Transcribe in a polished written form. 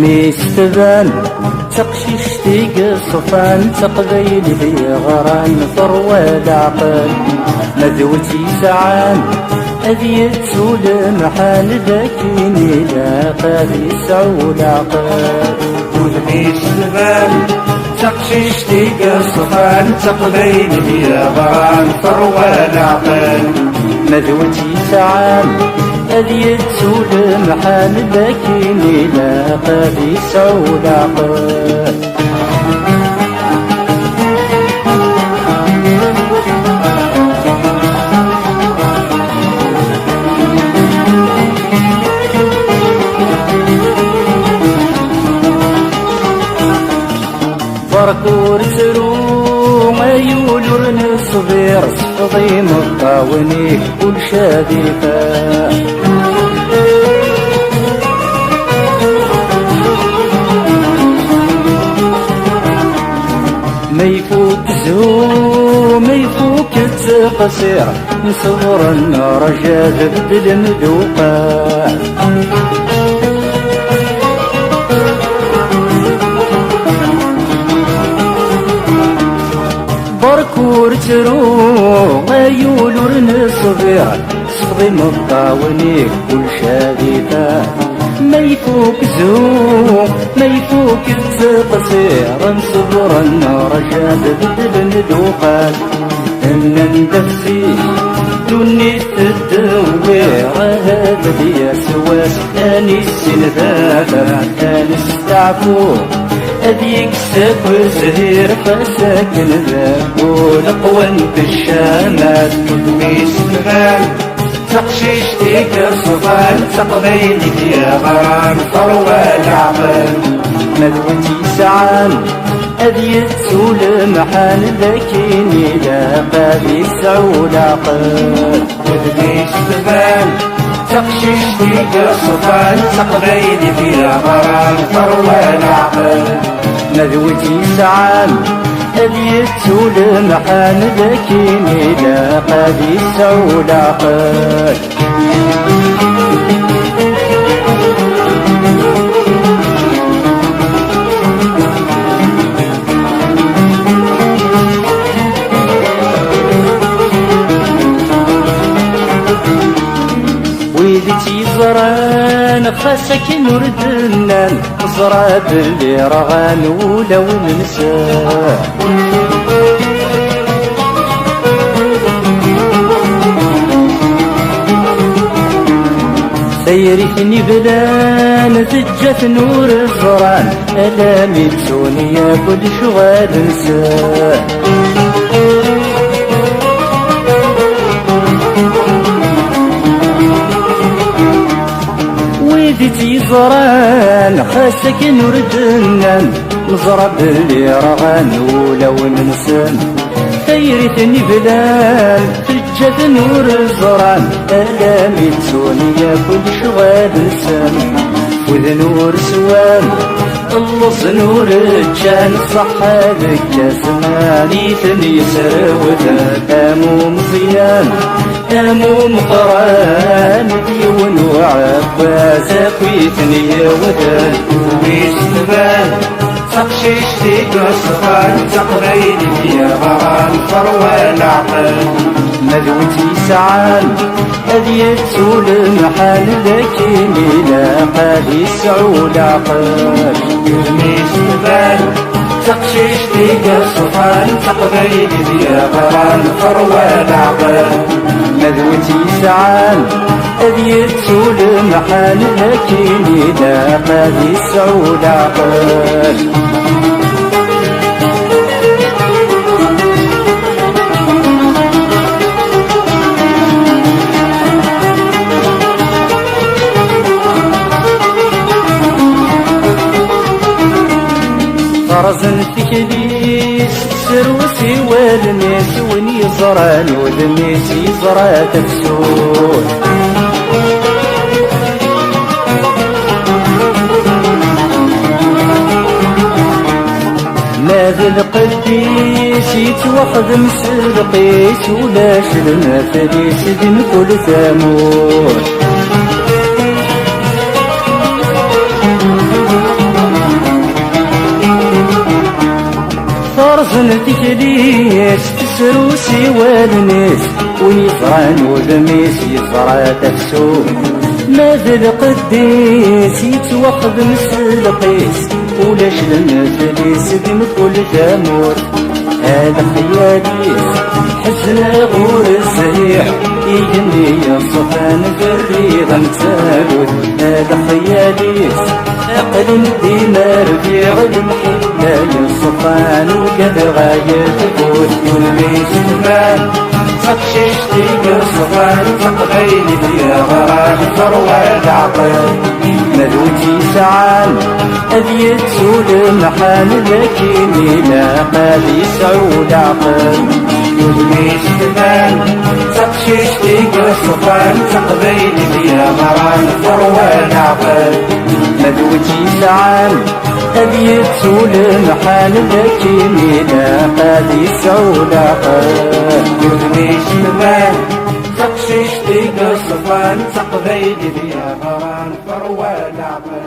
ستبان تقشيش تيق صفان تقبيل ذي غران ثروة العقل مذوتي سعان أذي تسول محال ذاكيني لا قاذي سعول عقل ودني ستبان تقشيش تيق صفان تقبيل ذي غران ثروة العقل مذوتي سعان أذي تسول محال ذاكيني لا قاذي سعول عقل بركور سرو ما يولون الصغير صفضي مطاوني كل شادفة ما يفوت زهو ما يفوت قصير نصبر النار جاذب بالمذوقة بركور ترو غيول ورنصبير صفضي مطاوني كل شادفة ما يفوك زو ما يفوك التقصير نصبر النار جاذب بالندوقات ان ندفي دوني تدوير هذا ليا سواس اني السنذابة اني استعفو أذيك ساكو زهير فساكن ذاك ولقوان بالشامات ودني ستبان تقشيش تيق صفان تقبيل ذي غران ثروة العقل مذوتي سعان أذي تسول محال ذاكيني لا قاذي سعول عقل ودني ستبان تقشيش تيق صفان تقبيل ذي غران ثروة العقل مذوتي سعان أذي تسول محال ذاكيني لا قاذي سعول عقل ويدي تيزران خاسك نردنان زرا باللي رغان ولو ننساه سيرتني بلان تجت نور الزران ألامي تسوني كل شغال نساه ويدي تيزران خاسك نردنان نزرب اللي رغان ولو ننسان سيرتني بلان تجت نور الزران ألامي تسوني كل شغال نسان وذ نور سوان اللص نور الجان صحى ذك زماني ثني سروذا أمو مزيان أمو مقران ديون وعباس كويتني وذا ويستبان تقشيش تيق صفان تقبيل ذي غران ثروة العقل مذوتي سعان أذي تسول محال ذاكيني لا قاذي سعول عقل ودني ستبان تقشيش تيق صفان تقبيل ذي غران ثروة العقل مذوتي سعان أذي تسول محال ذاكيني لا قاذي سعول عقل فرزن في كليس سروسي والميس وني زراني والميس يزرى تفسون ماذا القديس يتوخذ مسرقيس ولاش المفليس بن كل ثمون صنتك ليش تسروسي والناس ونيفران ودميس يزرع تفسو ماذا قديس يتوخذ مثل القيس ولاش المثليس دم كل جامور هذا خياليس حزنا غور الزريح يجني الصفان بالريضة متسالوت هذا خياليس أقل ديما ربيع المحلة الصفان وقد غاية تفوت ونبيش المال تقشيش تيجا الصفان تقبيل يا غرام فروة العقل ملوتي سعان أبي تسول محال لكن لا قد يسعود عقل ونبيش المال تقشيش تيجا الصفان تقبيل يا غرام فروة العقل مدوتي سعان أبي تسول محال لكن لا قد يسعود عقل ونبيش المال تقشيش تيجا الصفان تقبيل يا غرام فروة العقل